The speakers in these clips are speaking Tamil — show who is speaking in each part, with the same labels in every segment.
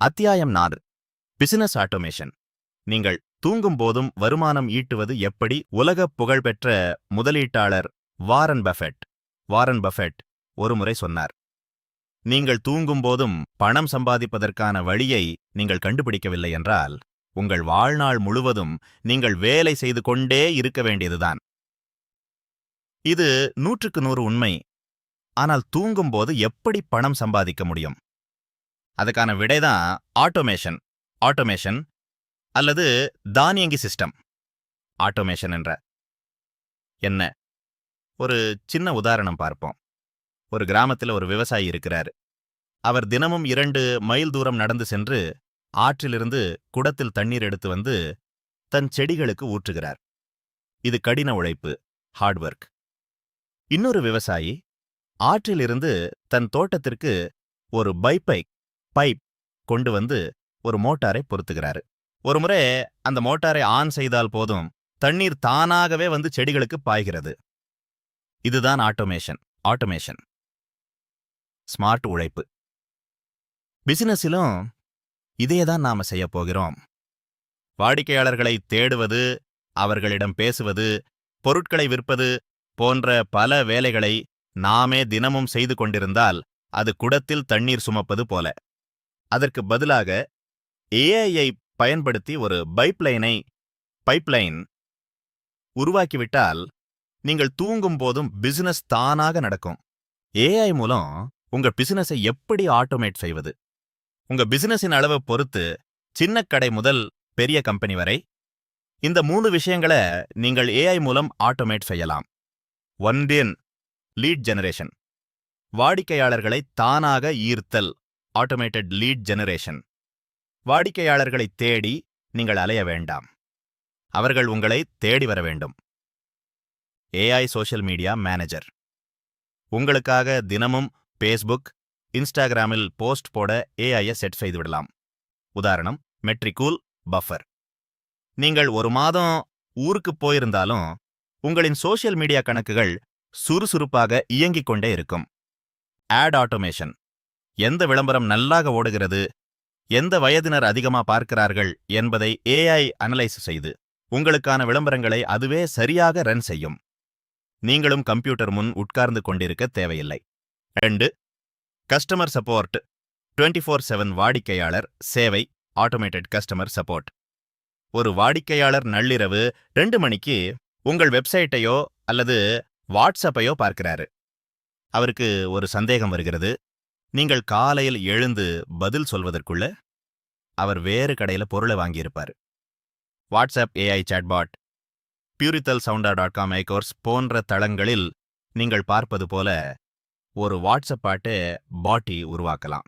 Speaker 1: அத்தியாயம் 4. Business automation. நீங்கள் தூங்கும் போதும் வருமானம் ஈட்டுவது எப்படி? உலக புகழ்பெற்ற முதலீட்டாளர் வாரன் பஃபெட் ஒருமுறை சொன்னார், நீங்கள் தூங்கும் போதும் பணம் சம்பாதிப்பதற்கான வழியை நீங்கள் கண்டுபிடிக்கவில்லை என்றால் உங்கள் வாழ்நாள் முழுவதும் நீங்கள் வேலை செய்து கொண்டே இருக்க வேண்டியதுதான். இது 100க்கு 100 உண்மை. ஆனால் தூங்கும்போது எப்படி பணம் சம்பாதிக்க முடியும்? அதுக்கான விடைதான் ஆட்டோமேஷன் அல்லது தானியங்கி சிஸ்டம். ஆட்டோமேஷன் என்ற என்ன? ஒரு சின்ன உதாரணம் பார்ப்போம். ஒரு கிராமத்தில் ஒரு விவசாயி இருக்கிறார். அவர் தினமும் 2 மைல் தூரம் நடந்து சென்று ஆற்றிலிருந்து குடத்தில் தண்ணீர் எடுத்து வந்து தன் செடிகளுக்கு ஊற்றுகிறார். இது கடின உழைப்பு, ஹார்ட் ஒர்க். இன்னொரு விவசாயி ஆற்றிலிருந்து தன் தோட்டத்திற்கு ஒரு பைப் கொண்டு வந்து ஒரு மோட்டாரை பொருத்துகிறாரு. ஒருமுறை அந்த மோட்டாரை ஆன் செய்தால் போதும், தண்ணீர் தானாகவே வந்து செடிகளுக்கு பாய்கிறது. இதுதான் ஆட்டோமேஷன். ஸ்மார்ட் உழைப்பு. பிசினஸிலும் இதேதான் நாம செய்ய போகிறோம். வாடிக்கையாளர்களை தேடுவது, அவர்களிடம் பேசுவது, பொருட்களை விற்பது போன்ற பல வேலைகளை நாமே தினமும் செய்து கொண்டிருந்தால் அது குடத்தில் தண்ணீர் சுமப்பது போல. அதற்கு பதிலாக ஏஐயை பயன்படுத்தி ஒரு பைப்லைன் உருவாக்கிவிட்டால் நீங்கள் தூங்கும் போதும் பிசினஸ் தானாக நடக்கும். ஏஐ மூலம் உங்க பிசினஸை எப்படி ஆட்டோமேட் செய்வது? உங்க பிசினஸின் அளவை பொறுத்து, சின்ன கடை முதல் பெரிய கம்பெனி வரை, இந்த 3 விஷயங்களை நீங்கள் ஏஐ மூலம் ஆட்டோமேட் செய்யலாம். 1. Lead generation. வாடிக்கையாளர்களை தானாக ஈர்த்தல், ஆட்டோமேட்டட் லீட் ஜெனரேஷன். வாடிக்கையாளர்களை தேடி நீங்கள் அலைய வேண்டாம், அவர்கள் உங்களை தேடி வர வேண்டும். AI social media manager. உங்களுக்காக தினமும் ஃபேஸ்புக், இன்ஸ்டாகிராமில் போஸ்ட் போட ஏஐயை செட் செய்துவிடலாம். உதாரணம், மெட்ரிகூல் பஃபர். நீங்கள் ஒரு மாதம் ஊருக்கு போயிருந்தாலும் உங்களின் சோஷியல் மீடியா கணக்குகள் சுறுசுறுப்பாக இயங்கிக் கொண்டே இருக்கும். ஆட் ஆட்டோமேஷன். எந்த விளம்பரம் நல்லாக ஓடுகிறது, எந்த வயதினர் அதிகமா பார்க்கிறார்கள் என்பதை ஏஐ அனலைஸ் செய்து உங்களுக்கான விளம்பரங்களை அதுவே சரியாக ரன் செய்யும். நீங்களும் கம்ப்யூட்டர் முன் உட்கார்ந்து கொண்டிருக்க தேவையில்லை. 2. Customer support. 24/7 வாடிக்கையாளர் சேவை, ஆட்டோமேட்டட் கஸ்டமர் சப்போர்ட். ஒரு வாடிக்கையாளர் நள்ளிரவு 2 மணிக்கு உங்கள் வெப்சைட்டையோ அல்லது வாட்ஸ்அப்பையோ பார்க்கிறாரு. அவருக்கு ஒரு சந்தேகம் வருகிறது. நீங்கள் காலையில் எழுந்து பதில் சொல்வதற்குள்ள அவர் வேறு கடையில பொருளை வாங்கியிருப்பார். வாட்ஸ்அப் ஏஐ சாட்பாட், puritalsounda.com ஐகோர்ஸ் போன்ற தளங்களில் நீங்கள் பார்ப்பது போல ஒரு வாட்ஸ்அப் பாட்டி உருவாக்கலாம்.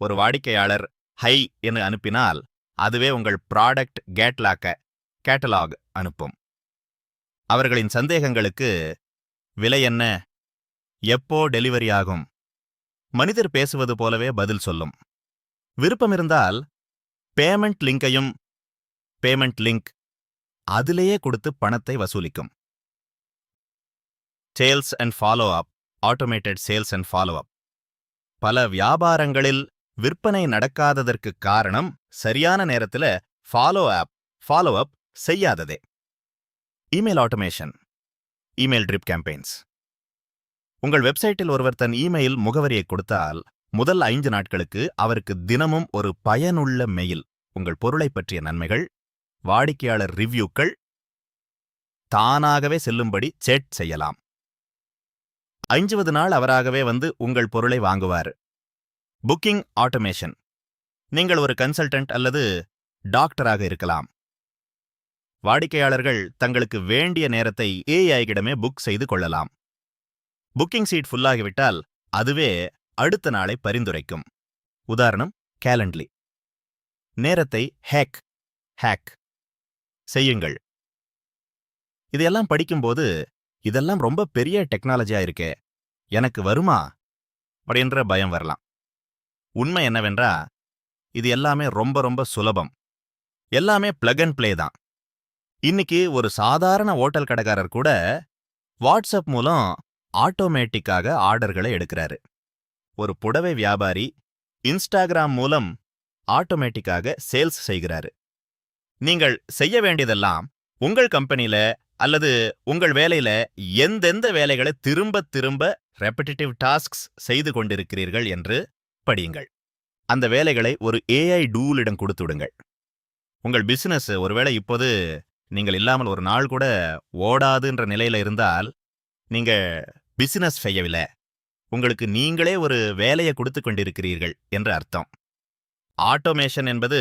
Speaker 1: ஒரு வாடிக்கையாளர் ஹை என்று அனுப்பினால் அதுவே உங்கள் ப்ராடக்ட் கேட்டலாக் அனுப்பும். அவர்களின் சந்தேகங்களுக்கு விலை என்ன, எப்போ டெலிவரி ஆகும், மனிதர் பேசுவது போலவே பதில் சொல்லும். விருப்பமிருந்தால் பேமெண்ட் லிங்க் அதிலேயே கொடுத்து பணத்தை வசூலிக்கும். Sales and follow up, automated sales and follow up. பல வியாபாரங்களில் விற்பனை நடக்காததற்கு காரணம் சரியான நேரத்தில் ஃபாலோ அப் செய்யாததே. Email automation, email drip campaigns. உங்கள் வெப்சைட்டில் ஒருவர் தன் இமெயில் முகவரியை கொடுத்தால் முதல் 5 நாட்களுக்கு அவருக்கு தினமும் ஒரு பயனுள்ள மெயில், உங்கள் பொருளை பற்றிய நன்மைகள், வாடிக்கையாளர் ரிவ்யூக்கள் தானாகவே செல்லும்படி செட் செய்யலாம். 5வது நாள் அவராகவே வந்து உங்கள் பொருளை வாங்குவார். Booking automation. நீங்கள் ஒரு கன்சல்டன்ட் அல்லது டாக்டராக இருக்கலாம். வாடிக்கையாளர்கள் தங்களுக்கு வேண்டிய நேரத்தை ஏஐயிடமே புக் செய்து கொள்ளலாம். புக்கிங் சீட் ஃபுல்லாகிவிட்டால் அதுவே அடுத்த நாளை பரிந்துரைக்கும். உதாரணம், கேலண்ட்லி. நேரத்தை ஹேக் செய்யுங்கள். இதையெல்லாம் படிக்கும்போது இதெல்லாம் ரொம்ப பெரிய டெக்னாலஜியா இருக்கே, எனக்கு வருமா அப்படின்ற பயம் வரலாம். உண்மை என்னவென்றா, இது எல்லாமே ரொம்ப சுலபம். எல்லாமே பிளக் அண்ட் பிளே தான். இன்னைக்கு ஒரு சாதாரண ஓட்டல் கடைக்காரர் கூட வாட்ஸ்அப் மூலம் ஆட்டோமேட்டிக்காக ஆர்டர்களை எடுக்கிறாரு. ஒரு புடவை வியாபாரி இன்ஸ்டாகிராம் மூலம் ஆட்டோமேட்டிக்காக சேல்ஸ் செய்கிறாரு. நீங்கள் செய்ய வேண்டியதெல்லாம் உங்கள் கம்பெனில அல்லது உங்கள் வேலையில எந்தெந்த வேலைகளை திரும்ப திரும்ப ரெப்பிட்டிவ் டாஸ்க்ஸ் செய்து கொண்டிருக்கிறீர்கள் என்று படியுங்கள். அந்த வேலைகளை ஒரு ஏஐ டூலிடம் கொடுத்து விடுங்கள். உங்கள் பிசினஸ் ஒருவேளை இப்போது நீங்கள் இல்லாமல் ஒரு நாள் கூட ஓடாதுன்ற நிலையில இருந்தால் நீங்க பிசினஸ் செய்யவில்லை, உங்களுக்கு நீங்களே ஒரு வேலையை கொடுத்து கொண்டிருக்கிறீர்கள் என்று அர்த்தம். ஆட்டோமேஷன் என்பது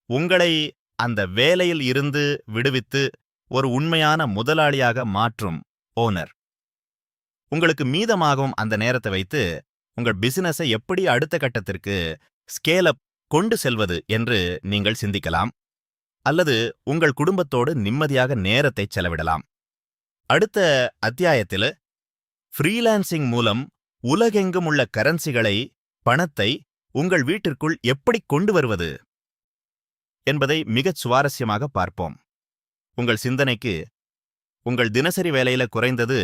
Speaker 1: உங்களை அந்த வேலையில் இருந்து விடுவித்து ஒரு உண்மையான முதலாளியாக மாற்றும் ஓனர். உங்களுக்கு மீதமாகும் அந்த நேரத்தை வைத்து உங்கள் பிசினஸை எப்படி அடுத்த கட்டத்திற்கு ஸ்கேல் அப் கொண்டு செல்வது என்று நீங்கள் சிந்திக்கலாம், அல்லது உங்கள் குடும்பத்தோடு நிம்மதியாக நேரத்தை செலவிடலாம். அடுத்த அத்தியாயத்தில் ஃப்ரீலான்சிங் மூலம் உலகெங்கும் உள்ள கரன்சிகளை, பணத்தை உங்கள் வீட்டிற்குள் எப்படி கொண்டு வருவது என்பதை மிகச் சுவாரஸ்யமாக பார்ப்போம். உங்கள் சிந்தனைக்கு உங்கள் தினசரி வேலையில குறைந்தது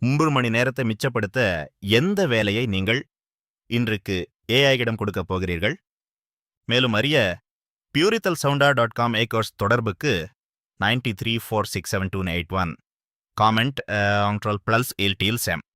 Speaker 1: 3 மணி நேரத்தை மிச்சப்படுத்த எந்த வேலையை நீங்கள் இன்றைக்கு கொடுக்கப் போகிறீர்கள்? மேலும் அறிய puritalsounda.com தொடர்புக்கு 93467281 காமெண்ட் ஆங்ட்ரோல் +8 sem